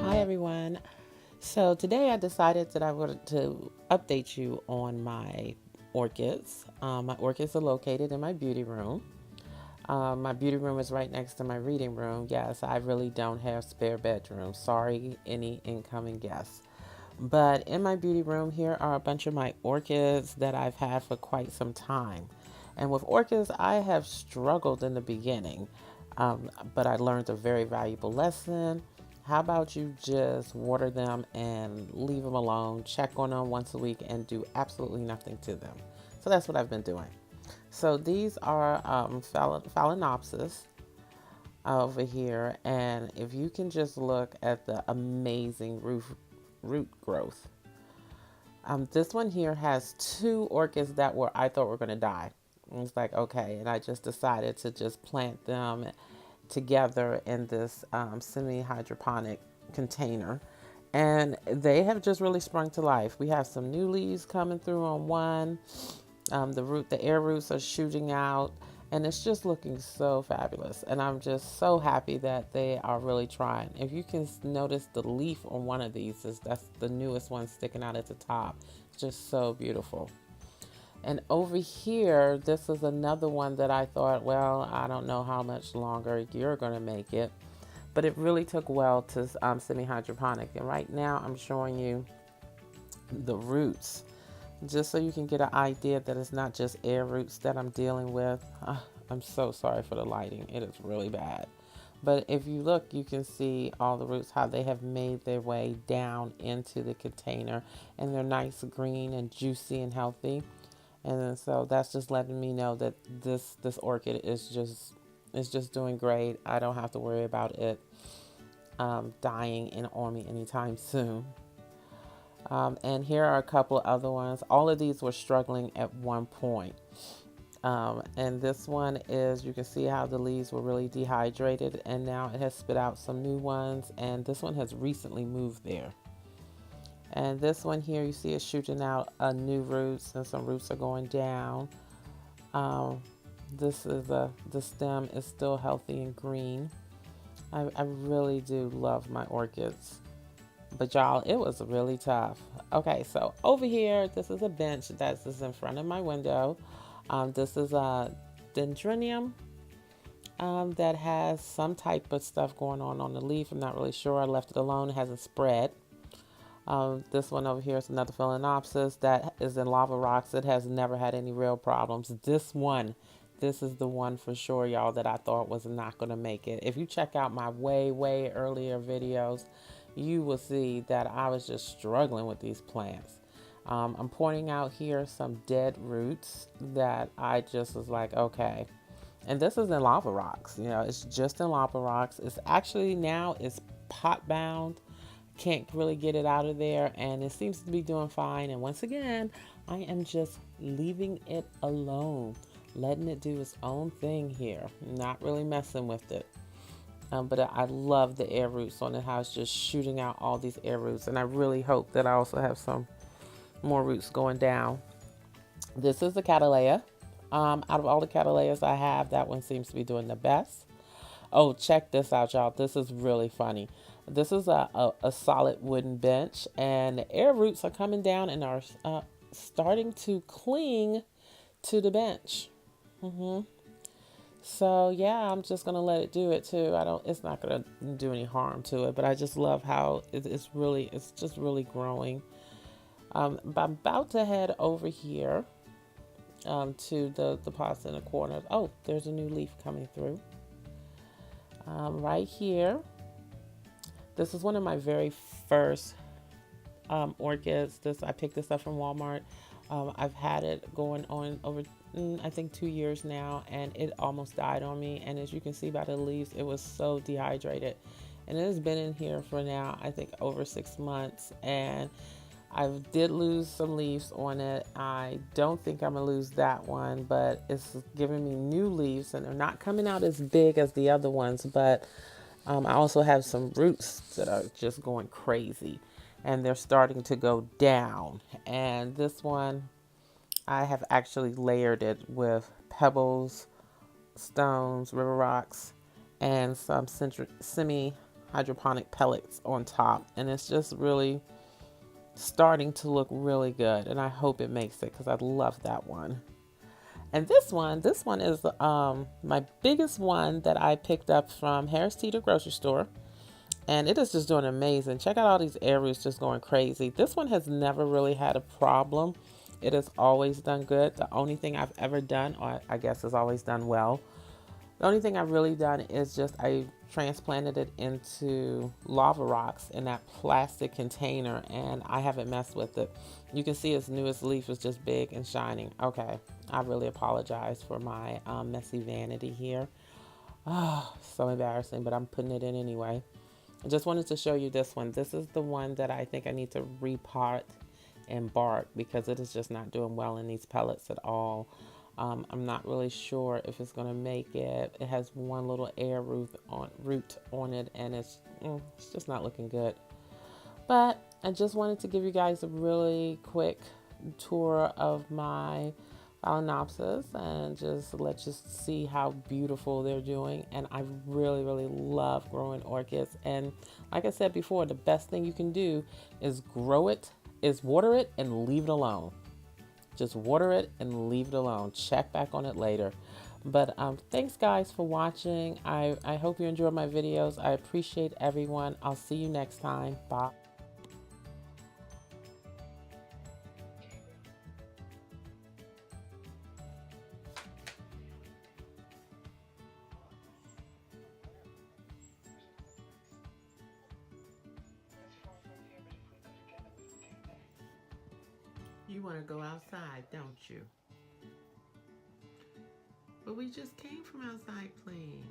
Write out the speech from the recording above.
Hi everyone. So today I decided that I wanted to update you on my orchids. My orchids are located in my beauty room. My beauty room is right next to my reading room. Yes, I really don't have spare bedrooms. Sorry, any incoming guests. But in my beauty room, here are a bunch of my orchids that I've had for quite some time. And with orchids, I have struggled in the beginning, but I learned a very valuable lesson. How about you just water them and leave them alone, check on them once a week, and do absolutely nothing to them? So that's what I've been doing. So these are Phalaenopsis over here, and if you can just look at the amazing root growth. This one here has two orchids that I thought were going to die. And it's like, okay, and I just decided to just plant them together in this semi-hydroponic container. And they have just really sprung to life. We have some new leaves coming through on one. The air roots are shooting out, and it's just looking so fabulous. And I'm just so happy that they are really trying. If you can notice the leaf on one of these, that's the newest one sticking out at the top. It's just so beautiful. And over here, this is another one that I thought, well, I don't know how much longer you're going to make it. But it really took well to semi-hydroponic. And right now I'm showing you the roots, just so you can get an idea that it's not just air roots that I'm dealing with. I'm so sorry for the lighting. It is really bad. But if you look, you can see all the roots, how they have made their way down into the container. And they're nice, green, and juicy and healthy. And then, so that's just letting me know that this orchid is just doing great. I don't have to worry about it dying on me anytime soon. And here are a couple of other ones. All of these were struggling at one point. And this one is, you can see how the leaves were really dehydrated, and now it has spit out some new ones. And this one has recently moved there. And this one here, you see it shooting out new roots, and some roots are going down. The stem is still healthy and green. I really do love my orchids. But y'all, it was really tough. Okay, so over here, this is a bench that's just in front of my window. This is a dendronium that has some type of stuff going on the leaf. I'm not really sure. I left it alone. It hasn't spread. This one over here is another Phalaenopsis that is in lava rocks. It has never had any real problems. This is the one for sure, y'all, that I thought was not going to make it. If you check out my way earlier videos, you will see that I was just struggling with these plants. I'm pointing out here some dead roots that I just was like, okay. And this is in lava rocks. You know, it's just in lava rocks. It's actually now it's pot bound. Can't really get it out of there, and it seems to be doing fine. And once again, I am just leaving it alone, letting it do its own thing here, not really messing with it. But I love the air roots on it, how it's just shooting out all these air roots, and I really hope that I also have some more roots going down. This is the Cattleya. Out of all the Cattleyas I have, that one seems to be doing the best. Oh, check this out, y'all. This is really funny. This is a solid wooden bench, and the air roots are coming down and are starting to cling to the bench. So yeah, I'm just gonna let it do it too. It's not gonna do any harm to it, but I just love how it's just really growing. I'm about to head over here to the pots in the corner. Oh, there's a new leaf coming through. Right here. This is one of my very first orchids. I picked this up from Walmart. I've had it going on over, I think 2 years now, and it almost died on me. And as you can see by the leaves, it was so dehydrated. And it has been in here for now, I think over 6 months. And I did lose some leaves on it. I don't think I'm gonna lose that one, but it's giving me new leaves, and they're not coming out as big as the other ones. But I also have some roots that are just going crazy, and they're starting to go down. And this one, I have actually layered it with pebbles, stones, river rocks, and some semi hydroponic pellets on top, and it's just really starting to look really good, and I hope it makes it because I love that one. And this one is my biggest one that I picked up from Harris Teeter grocery store, and it is just doing amazing. Check out all these air roots just going crazy. This one has never really had a problem. It has always done good. The only thing I've ever done, or I guess has always done well, the only thing I've really done is just I transplanted it into lava rocks in that plastic container, and I haven't messed with it. You can see its newest leaf is just big and shining. Okay, I really apologize for my messy vanity here. Oh, so embarrassing, but I'm putting it in anyway. I just wanted to show you this one. This is the one that I think I need to repot and bark because it is just not doing well in these pellets at all. I'm not really sure if it's going to make it. It has one little air root on it, and it's just not looking good. But I just wanted to give you guys a really quick tour of my Phalaenopsis and just let you see how beautiful they're doing. And I really, really love growing orchids. And like I said before, the best thing you can do is water it and leave it alone. Just water it and leave it alone. Check back on it later. But thanks guys for watching. I hope you enjoyed my videos. I appreciate everyone. I'll see you next time. Bye. You want to go outside, don't you? But we just came from outside playing.